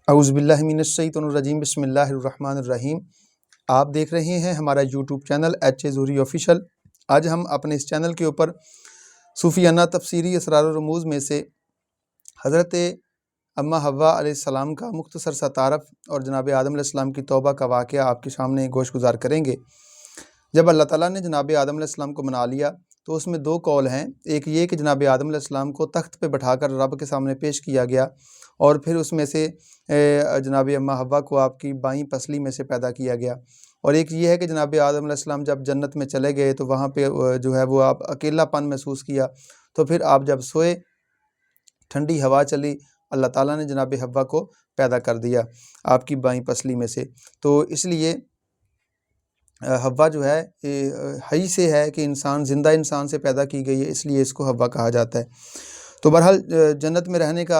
اعوذ باللہ من الشیطان الرجیم، بسم اللہ الرحمن الرحیم۔ آپ دیکھ رہے ہیں ہمارا YouTube channel H A Zahri official. آج ہم اپنے اس چینل کے اوپر صوفیانہ تفسیری اسرار و رموز میں سے حضرت اماں حوا علیہ السلام کا مختصر سا تعارف اور جناب آدم علیہ السلام کی توبہ کا واقعہ آپ کے سامنے گوش گزار کریں گے۔ جب اللہ تعالیٰ نے جناب آدم علیہ السلام کو بنا لیا تو اس میں دو قول ہیں۔ ایک یہ کہ جناب آدم علیہ السلام کو تخت پہ بٹھا کر رب کے سامنے پیش کیا گیا، اور پھر اس میں سے جناب اماں حوا کو آپ کی بائیں پسلی میں سے پیدا کیا گیا۔ اور ایک یہ ہے کہ جناب آدم علیہ السلام جب جنت میں چلے گئے تو وہاں پہ جو ہے وہ آپ اکیلا پن محسوس کیا، تو پھر آپ جب سوئے ٹھنڈی ہوا چلی، اللہ تعالیٰ نے جناب حوا کو پیدا کر دیا آپ کی بائیں پسلی میں سے۔ تو اس لیے حوا جو ہے حی سے ہے کہ انسان زندہ انسان سے پیدا کی گئی ہے، اس لیے اس کو حوا کہا جاتا ہے۔ تو بہرحال جنت میں رہنے کا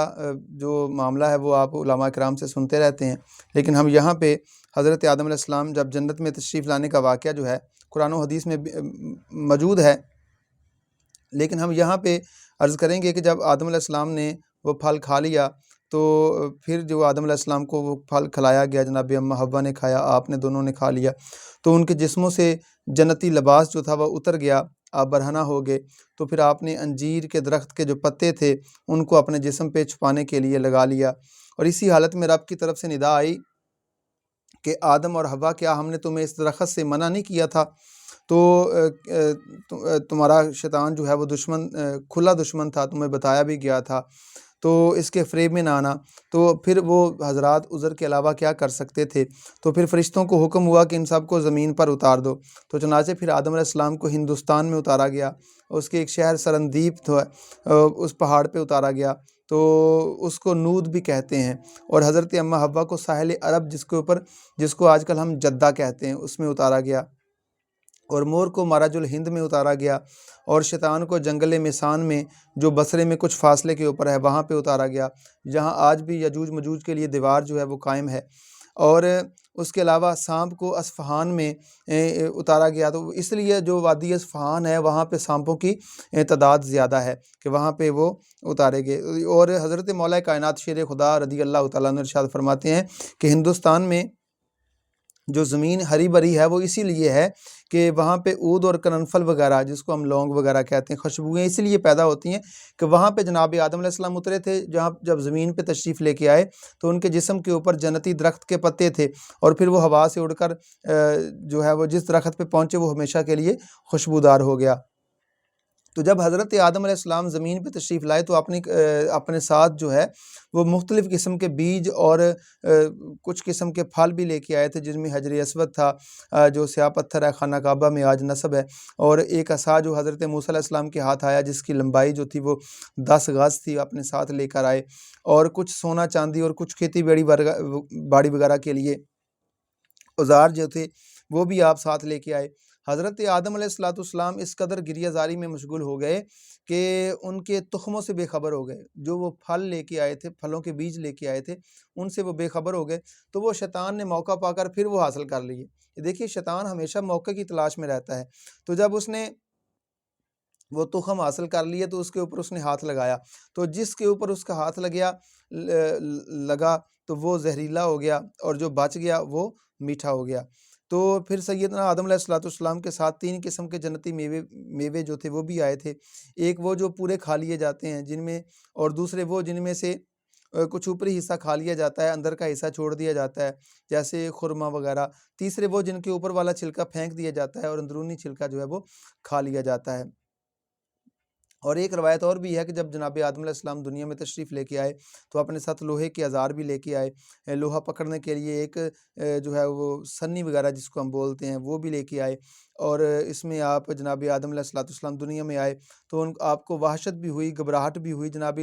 جو معاملہ ہے وہ آپ علماء کرام سے سنتے رہتے ہیں، لیکن ہم یہاں پہ حضرت آدم علیہ السلام جب جنت میں تشریف لانے کا واقعہ جو ہے قرآن و حدیث میں موجود ہے، لیکن ہم یہاں پہ عرض کریں گے کہ جب آدم علیہ السلام نے وہ پھل کھا لیا تو پھر جو آدم علیہ السلام کو وہ پھل کھلایا گیا، جناب اماں حوا نے کھایا، آپ نے دونوں نے کھا لیا، تو ان کے جسموں سے جنتی لباس جو تھا وہ اتر گیا، آپ برہنہ ہو گئے۔ تو پھر آپ نے انجیر کے درخت کے جو پتے تھے ان کو اپنے جسم پہ چھپانے کے لیے لگا لیا، اور اسی حالت میں رب کی طرف سے ندا آئی کہ آدم اور حوا، کیا ہم نے تمہیں اس درخت سے منع نہیں کیا تھا؟ تو تمہارا شیطان جو ہے وہ دشمن، کھلا دشمن تھا، تمہیں بتایا بھی گیا تھا، تو اس کے فریب میں نہ آنا۔ تو پھر وہ حضرات عذر کے علاوہ کیا کر سکتے تھے؟ تو پھر فرشتوں کو حکم ہوا کہ ان سب کو زمین پر اتار دو، تو چنانچہ پھر آدم علیہ السلام کو ہندوستان میں اتارا گیا، اس کے ایک شہر سرندیپ تھا، اس پہاڑ پہ اتارا گیا، تو اس کو نود بھی کہتے ہیں، اور حضرت اماں حوا کو ساحل عرب جس کو آج کل ہم جدہ کہتے ہیں اس میں اتارا گیا، اور مور کو ماراج الہند میں اتارا گیا، اور شیطان کو جنگل میسان میں جو بصرے میں کچھ فاصلے کے اوپر ہے وہاں پہ اتارا گیا، جہاں آج بھی یجوج مجوج کے لیے دیوار جو ہے وہ قائم ہے، اور اس کے علاوہ سانپ کو اصفہان میں اتارا گیا۔ تو اس لیے جو وادی اصفہان ہے وہاں پہ سانپوں کی تعداد زیادہ ہے کہ وہاں پہ وہ اتارے گئے۔ اور حضرت مولا کائنات شیر خدا رضی اللہ تعالیٰ عنہ ارشاد فرماتے ہیں کہ ہندوستان میں جو زمین ہری بھری ہے وہ اسی لیے ہے کہ وہاں پہ عود اور قرنفل وغیرہ، جس کو ہم لونگ وغیرہ کہتے ہیں، خوشبوئیں اسی لیے پیدا ہوتی ہیں کہ وہاں پہ جناب آدم علیہ السلام اترے تھے، جب زمین پہ تشریف لے کے آئے تو ان کے جسم کے اوپر جنتی درخت کے پتے تھے، اور پھر وہ ہوا سے اڑ کر جو ہے وہ جس درخت پہ پہنچے وہ ہمیشہ کے لیے خوشبودار ہو گیا۔ تو جب حضرت آدم علیہ السلام زمین پہ تشریف لائے تو اپنے ساتھ جو ہے وہ مختلف قسم کے بیج اور کچھ قسم کے پھل بھی لے کے آئے تھے، جن میں حجر اسود تھا جو سیاہ پتھر ہے، خانہ کعبہ میں آج نصب ہے، اور ایک عصا جو حضرت موسیٰ علیہ السلام کے ہاتھ آیا جس کی لمبائی جو تھی وہ 10 گز تھی، اپنے ساتھ لے کر آئے، اور کچھ سونا چاندی اور کچھ کھیتی باڑی وغیرہ کے لیے اوزار جو تھے وہ بھی آپ ساتھ لے کے آئے۔ حضرت آدم علیہ السلام اس قدر گریہ زاری میں مشغول ہو گئے کہ ان کے تخموں سے بے خبر ہو گئے، جو وہ پھل لے کے آئے تھے، پھلوں کے بیج لے کے آئے تھے، ان سے وہ بے خبر ہو گئے، تو وہ شیطان نے موقع پا کر پھر وہ حاصل کر لیے۔ دیکھیے شیطان ہمیشہ موقع کی تلاش میں رہتا ہے، تو جب اس نے وہ تخم حاصل کر لیے تو اس کے اوپر اس نے ہاتھ لگایا، تو جس کے اوپر اس کا ہاتھ لگا تو وہ زہریلا ہو گیا، اور جو بچ گیا وہ میٹھا ہو گیا۔ تو پھر سیدنا آدم علیہ السلام کے ساتھ 3 قسم کے جنتی میوے جو تھے وہ بھی آئے تھے، ایک وہ جو پورے کھا لیے جاتے ہیں جن میں، اور دوسرے وہ جن میں سے کچھ اوپری حصہ کھا لیا جاتا ہے، اندر کا حصہ چھوڑ دیا جاتا ہے، جیسے خرما وغیرہ، تیسرے وہ جن کے اوپر والا چھلکا پھینک دیا جاتا ہے اور اندرونی چھلکا جو ہے وہ کھا لیا جاتا ہے۔ اور ایک روایت اور بھی ہے کہ جب جناب آدم علیہ السلام دنیا میں تشریف لے کے آئے تو اپنے ساتھ لوہے کے اوزار بھی لے کے آئے، لوہا پکڑنے کے لیے ایک جو ہے وہ سنی وغیرہ جس کو ہم بولتے ہیں وہ بھی لے کے آئے، اور اس میں آپ جناب آدم علیہ السلام دنیا میں آئے تو آپ کو وحشت بھی ہوئی، گھبراہٹ بھی ہوئی۔ جناب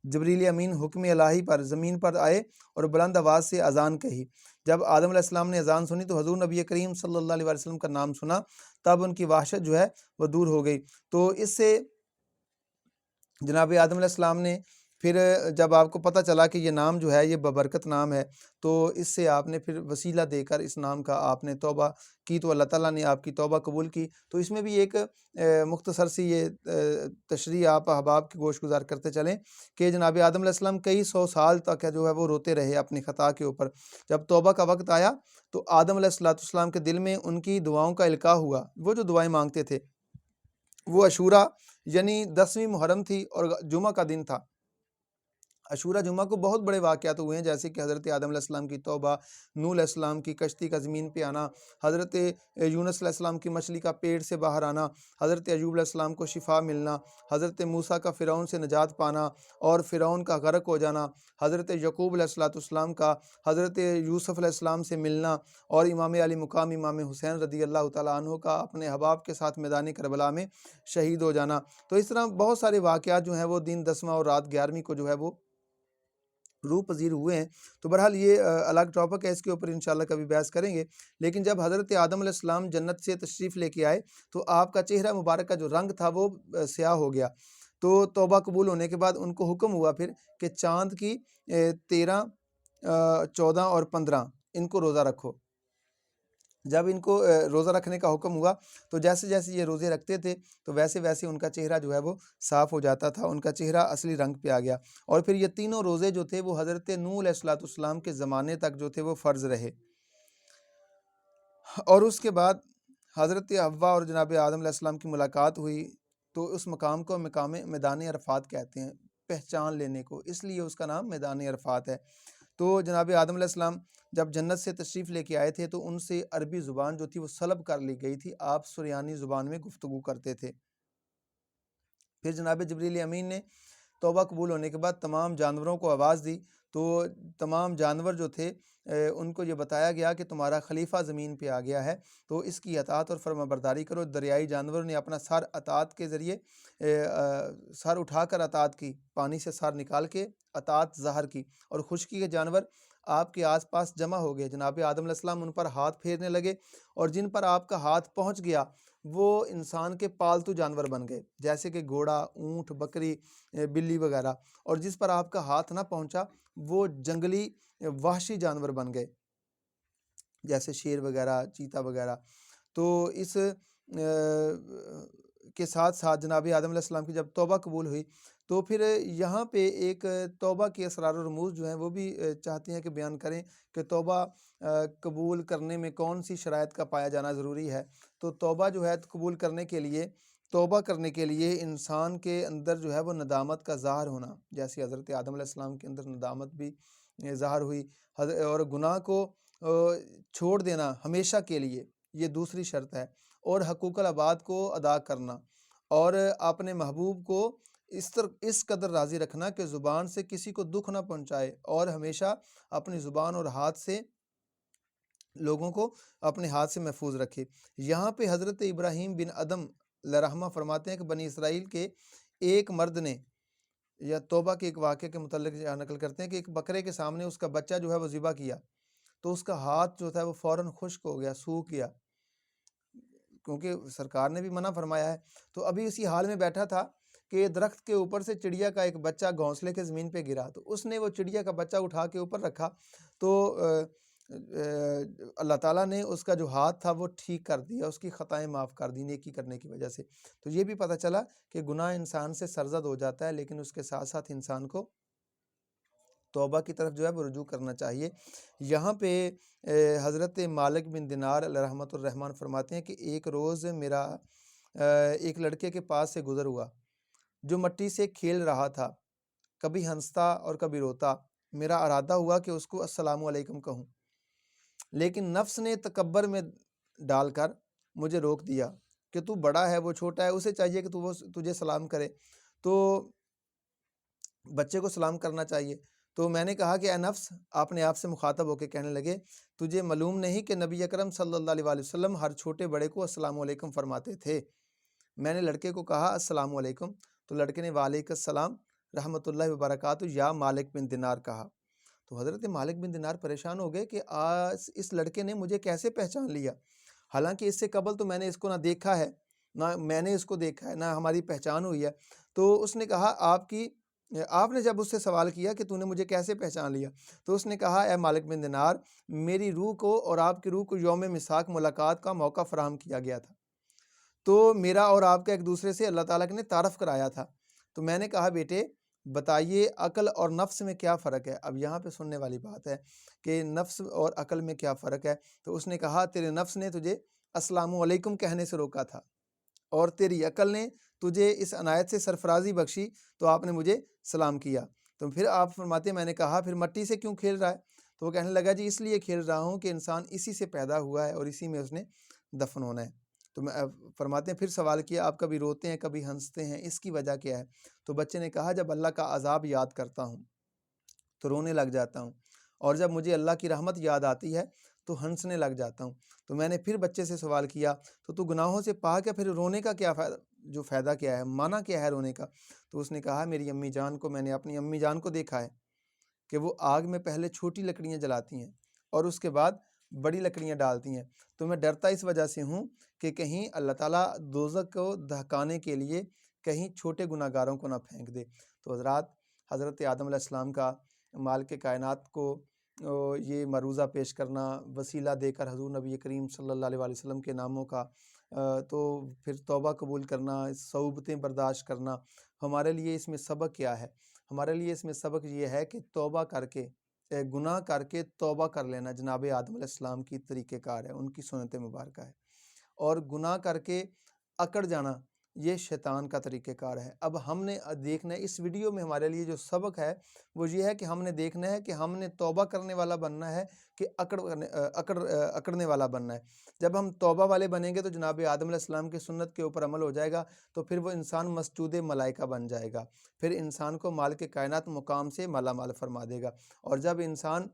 جبریل امین حکم الہی پر زمین پر آئے اور بلند آواز سے اذان کہی۔ جب آدم علیہ السلام نے اذان سنی تو حضور نبی کریم صلی اللہ علیہ وسلم کا نام سنا، تب ان کی وحشت جو ہے وہ دور ہو گئی۔ تو اس سے جناب آدم علیہ السلام نے پھر جب آپ کو پتہ چلا کہ یہ نام جو ہے یہ ببرکت نام ہے، تو اس سے آپ نے پھر وسیلہ دے کر اس نام کا آپ نے توبہ کی، تو اللہ تعالیٰ نے آپ کی توبہ قبول کی۔ تو اس میں بھی ایک مختصر سی یہ تشریح آپ احباب کی گوش گزار کرتے چلیں کہ جناب آدم علیہ السلام کئی سو سال تک جو ہے وہ روتے رہے اپنی خطا کے اوپر۔ جب توبہ کا وقت آیا تو آدم علیہ السلام کے دل میں ان کی دعاؤں کا القاء ہوا، وہ جو دعائیں مانگتے تھے، وہ عاشورہ یعنی 10ویں محرم تھی اور جمعہ کا دن تھا۔ عاشورہ جمعہ کو بہت بڑے واقعات ہوئے ہیں، جیسے کہ حضرت آدم علیہ السلام کی توبہ، نوح علیہ السلام کی کشتی کا زمین پہ آنا، حضرت یونس علیہ السلام کی مچھلی کا پیٹ سے باہر آنا، حضرت ایوب علیہ السلام کو شفا ملنا، حضرت موسیٰ کا فرعون سے نجات پانا اور فرعون کا غرق ہو جانا، حضرت یعقوب علیہ السلام کا حضرت یوسف علیہ السلام سے ملنا، اور امام علی مقام امام حسین رضی اللہ تعالیٰ عنہ کا اپنے احباب کے ساتھ میدان کربلا میں شہید ہو جانا۔ تو اس طرح بہت سارے واقعات جو ہیں وہ دن 10واں اور رات 11ویں کو جو ہے وہ روح پذیر ہوئے ہیں۔ تو بہرحال یہ الگ ٹاپک ہے، اس کے اوپر انشاءاللہ کبھی بحث کریں گے۔ لیکن جب حضرت آدم علیہ السلام جنت سے تشریف لے کے آئے تو آپ کا چہرہ مبارک کا جو رنگ تھا وہ سیاہ ہو گیا۔ تو توبہ قبول ہونے کے بعد ان کو حکم ہوا پھر کہ چاند کی 13، 14 اور 15 ان کو روزہ رکھو۔ جب ان کو روزہ رکھنے کا حکم ہوا تو جیسے جیسے یہ روزے رکھتے تھے تو ویسے ویسے ان کا چہرہ جو ہے وہ صاف ہو جاتا تھا، ان کا چہرہ اصلی رنگ پہ آ گیا۔ اور پھر یہ تینوں روزے جو تھے وہ حضرت نوح علیہ السلام کے زمانے تک جو تھے وہ فرض رہے۔ اور اس کے بعد حضرت حوا اور جناب آدم علیہ السلام کی ملاقات ہوئی، تو اس مقام کو مقام میدان عرفات کہتے ہیں، پہچان لینے کو، اس لیے اس کا نام میدان عرفات ہے۔ تو جناب آدم علیہ السلام جب جنت سے تشریف لے کے آئے تھے تو ان سے عربی زبان جو تھی وہ سلب کر لی گئی تھی، آپ سریانی زبان میں گفتگو کرتے تھے۔ پھر جناب جبریل امین نے توبہ قبول ہونے کے بعد تمام جانوروں کو آواز دی، تو تمام جانور جو تھے ان کو یہ بتایا گیا کہ تمہارا خلیفہ زمین پہ آ گیا ہے، تو اس کی اطاعت اور فرما برداری کرو۔ دریائی جانوروں نے اپنا سر اطاعت کے ذریعے سر اٹھا کر اطاعت کی، پانی سے سر نکال کے اطاعت ظاہر کی، اور خشکی کے جانور آپ کے آس پاس جمع ہو گئے۔ جناب آدم علیہ السلام ان پر ہاتھ پھیرنے لگے، اور جن پر آپ کا ہاتھ پہنچ گیا وہ انسان کے پالتو جانور بن گئے، جیسے کہ گھوڑا، اونٹ، بکری، بلی وغیرہ، اور جس پر آپ کا ہاتھ نہ پہنچا وہ جنگلی وحشی جانور بن گئے، جیسے شیر وغیرہ، چیتا وغیرہ۔ تو اس کے ساتھ ساتھ جناب آدم علیہ السلام کی جب توبہ قبول ہوئی تو پھر یہاں پہ ایک توبہ کے اسرار و رموز جو ہیں وہ بھی چاہتے ہیں کہ بیان کریں کہ توبہ قبول کرنے میں کون سی شرائط کا پایا جانا ضروری ہے۔ تو توبہ جو ہے قبول کرنے کے لیے، توبہ کرنے کے لیے انسان کے اندر جو ہے وہ ندامت کا ظاہر ہونا، جیسے حضرت آدم علیہ السلام کے اندر ندامت بھی ظاہر ہوئی، اور گناہ کو چھوڑ دینا ہمیشہ کے لیے، یہ دوسری شرط ہے، اور حقوق العباد کو ادا کرنا، اور اپنے محبوب کو اس قدر راضی رکھنا کہ زبان سے کسی کو دکھ نہ پہنچائے، اور ہمیشہ اپنی زبان اور ہاتھ سے لوگوں کو اپنے ہاتھ سے محفوظ رکھے۔ یہاں پہ حضرت ابراہیم بن ادم علیہ رحمہ فرماتے ہیں کہ بنی اسرائیل کے ایک مرد نے، یا توبہ کے ایک واقعے کے متعلق نقل کرتے ہیں کہ ایک بکرے کے سامنے اس کا بچہ جو ہے وہ ذبح کیا، تو اس کا ہاتھ جو تھا وہ فوراً خشک ہو گیا، سوکھ گیا، کیونکہ سرکار نے بھی منع فرمایا ہے۔ تو ابھی اسی حال میں بیٹھا تھا کہ درخت کے اوپر سے چڑیا کا ایک بچہ گھونسلے کے زمین پہ گرا، تو اس نے وہ چڑیا کا بچہ اٹھا کے اوپر رکھا، تو اللہ تعالیٰ نے اس کا جو ہاتھ تھا وہ ٹھیک کر دیا، اس کی خطائیں معاف کر دی نیکی کرنے کی وجہ سے۔ تو یہ بھی پتہ چلا کہ گناہ انسان سے سرزد ہو جاتا ہے، لیکن اس کے ساتھ ساتھ انسان کو توبہ کی طرف جو ہے وہ رجوع کرنا چاہیے۔ یہاں پہ حضرت مالک بن دینار علیہ رحمۃ الرحمن فرماتے ہیں کہ ایک روز میرا ایک لڑکے کے پاس سے گزر ہوا جو مٹی سے کھیل رہا تھا، کبھی ہنستا اور کبھی روتا۔ میرا ارادہ ہوا کہ اس کو السلام علیکم کہوں، لیکن نفس نے تکبر میں ڈال کر مجھے روک دیا کہ تو بڑا ہے وہ چھوٹا ہے، اسے چاہیے کہ تجھے سلام کرے، تو بچے کو سلام کرنا چاہیے۔ تو میں نے کہا کہ اے نفس، آپ نے آپ سے مخاطب ہو کے کہنے لگے، تجھے معلوم نہیں کہ نبی اکرم صلی اللہ علیہ وآلہ وسلم ہر چھوٹے بڑے کو السلام علیکم فرماتے تھے؟ میں نے لڑکے کو کہا السلام علیکم، تو لڑکے نے وعلیکم السلام رحمۃ اللہ وبرکاتہ یا مالک بن دینار کہا۔ تو حضرت مالک بن دینار پریشان ہو گئے کہ آج اس لڑکے نے مجھے کیسے پہچان لیا، حالانکہ اس سے قبل تو میں نے اس کو نہ دیکھا ہے، نہ میں نے اس کو دیکھا ہے، نہ ہماری پہچان ہوئی ہے۔ تو اس نے کہا آپ کی آپ نے جب اس سے سوال کیا کہ تو نے مجھے کیسے پہچان لیا، تو اس نے کہا اے مالک بن دینار، میری روح کو اور آپ کی روح کو یوم مساق ملاقات کا موقع فراہم کیا گیا تھا، تو میرا اور آپ کا ایک دوسرے سے اللہ تعالیٰ نے تعارف کرایا تھا۔ تو میں نے کہا بیٹے بتائیے عقل اور نفس میں کیا فرق ہے؟ اب یہاں پہ سننے والی بات ہے کہ نفس اور عقل میں کیا فرق ہے؟ تو اس نے کہا تیرے نفس نے تجھے السلام علیکم کہنے سے روکا تھا، اور تیری عقل نے تجھے اس عنایت سے سرفرازی بخشی تو آپ نے مجھے سلام کیا۔ تو پھر آپ فرماتے ہیں میں نے کہا پھر مٹی سے کیوں کھیل رہا ہے؟ تو وہ کہنے لگا جی اس لیے کھیل رہا ہوں کہ انسان اسی سے پیدا ہوا ہے اور اسی میں اس نے دفن ہونا ہے۔ تو میں فرماتے ہیں پھر سوال کیا آپ کبھی روتے ہیں کبھی ہنستے ہیں، اس کی وجہ کیا ہے؟ تو بچے نے کہا جب اللہ کا عذاب یاد کرتا ہوں تو رونے لگ جاتا ہوں، اور جب مجھے اللہ کی رحمت یاد آتی ہے تو ہنسنے لگ جاتا ہوں۔ تو میں نے پھر بچے سے سوال کیا تو گناہوں سے پاک ہے، پھر رونے کا کیا فائدہ کیا ہے، معنی کیا ہے رونے کا؟ تو اس نے کہا میری امی جان کو، میں نے اپنی امی جان کو دیکھا ہے کہ وہ آگ میں پہلے چھوٹی لکڑیاں جلاتی ہیں اور اس کے بعد بڑی لکڑیاں ڈالتی ہیں، تو میں ڈرتا اس وجہ سے ہوں کہ کہیں اللہ تعالیٰ دوزخ کو دہکانے کے لیے کہیں چھوٹے گناہ گاروں کو نہ پھینک دے۔ تو حضرت آدم علیہ السلام کا مالک کائنات کو یہ مروضہ پیش کرنا، وسیلہ دے کر حضور نبی کریم صلی اللہ علیہ وسلم کے ناموں کا، تو پھر توبہ قبول کرنا، صعوبتیں برداشت کرنا، ہمارے لیے اس میں سبق کیا ہے؟ ہمارے لیے اس میں سبق یہ ہے کہ توبہ کر کے، گناہ کر کے توبہ کر لینا جناب آدم علیہ السلام کی طریقہ کار ہے، ان کی سنت مبارکہ ہے، اور گناہ کر کے اکڑ جانا یہ شیطان کا طریقہ کار ہے۔ اب ہم نے دیکھنا ہے اس ویڈیو میں، ہمارے لیے جو سبق ہے وہ یہ ہے کہ ہم نے دیکھنا ہے کہ ہم نے توبہ کرنے والا بننا ہے کہ اکڑنے والا بننا ہے۔ جب ہم توبہ والے بنیں گے تو جناب آدم علیہ السلام کی سنت کے اوپر عمل ہو جائے گا، تو پھر وہ انسان مسجود ملائکہ بن جائے گا، پھر انسان کو مالک کائنات مقام سے مالا مال فرما دے گا۔ اور جب انسان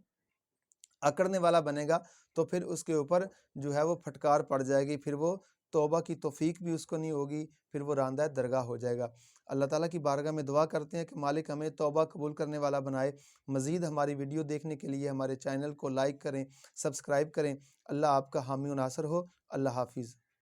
اکڑنے والا بنے گا تو پھر اس کے اوپر جو ہے وہ پھٹکار پڑ جائے گی، پھر وہ توبہ کی توفیق بھی اس کو نہیں ہوگی، پھر وہ راندہ درگاہ ہو جائے گا۔ اللہ تعالیٰ کی بارگاہ میں دعا کرتے ہیں کہ مالک ہمیں توبہ قبول کرنے والا بنائے۔ مزید ہماری ویڈیو دیکھنے کے لیے ہمارے چینل کو لائک کریں، سبسکرائب کریں۔ اللہ آپ کا حامی و ناصر ہو۔ اللہ حافظ۔